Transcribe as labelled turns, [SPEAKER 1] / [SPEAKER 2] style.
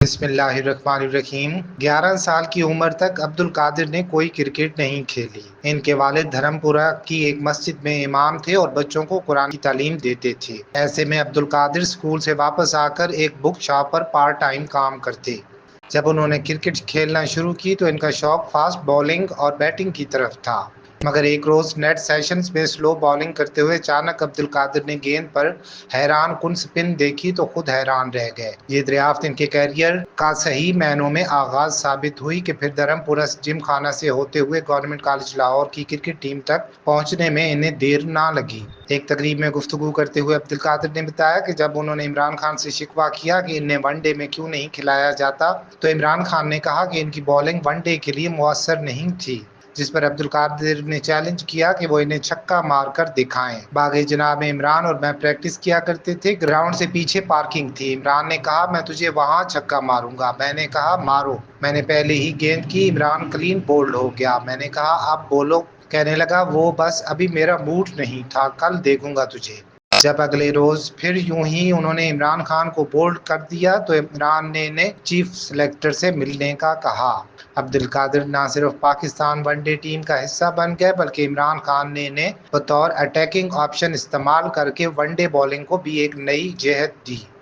[SPEAKER 1] بسم اللہ الرحمن الرحیم۔ 11 سال کی عمر تک عبدالقادر نے کوئی کرکٹ نہیں کھیلی۔ ان کے والد دھرم پورہ کی ایک مسجد میں امام تھے اور بچوں کو قرآن کی تعلیم دیتے تھے۔ ایسے میں عبدالقادر اسکول سے واپس آ کر ایک بک شاپ پر پارٹ ٹائم کام کرتے۔ جب انہوں نے کرکٹ کھیلنا شروع کی تو ان کا شوق فاسٹ بولنگ اور بیٹنگ کی طرف تھا، مگر ایک روز نیٹ سیشنز میں سلو بالنگ کرتے ہوئے اچانک عبدالقادر نے گیند پر حیران کن سپن دیکھی تو خود حیران رہ گئے۔ یہ دریافت ان کے کیریئر کا صحیح معنوں میں آغاز ثابت ہوئی کہ پھر دھرم پورہ جم خانہ سے ہوتے ہوئے گورنمنٹ کالج لاہور کی کرکٹ ٹیم تک پہنچنے میں انہیں دیر نہ لگی۔ ایک تقریب میں گفتگو کرتے ہوئے عبدالقادر نے بتایا کہ جب انہوں نے عمران خان سے شکوہ کیا کہ انہیں ون ڈے میں کیوں نہیں کھلایا جاتا تو عمران خان نے کہا کہ ان کی بالنگ ون ڈے کے لیے مؤثر نہیں تھی، جس پر عبدالقادر نے چیلنج کیا کہ وہ انہیں چھکا مار کر دکھائیں۔ باغ جناب میں عمران اور میں پریکٹس کیا کرتے تھے، گراؤنڈ سے پیچھے پارکنگ تھی۔ عمران نے کہا میں تجھے وہاں چھکا ماروں گا، میں نے کہا مارو۔ میں نے پہلے ہی گیند کی، عمران کلین بولڈ ہو گیا، میں نے کہا اب بولو، کہنے لگا وہ بس ابھی میرا موڈ نہیں تھا، کل دیکھوں گا تجھے۔ جب اگلے روز پھر یوں ہی انہوں نے عمران خان کو بولڈ کر دیا تو عمران نے انہیں چیف سلیکٹر سے ملنے کا کہا۔ عبدالقادر نہ صرف پاکستان ون ڈے ٹیم کا حصہ بن گئے بلکہ عمران خان نے انہیں بطور اٹیکنگ آپشن استعمال کر کے ون ڈے بالنگ کو بھی ایک نئی جہت دی۔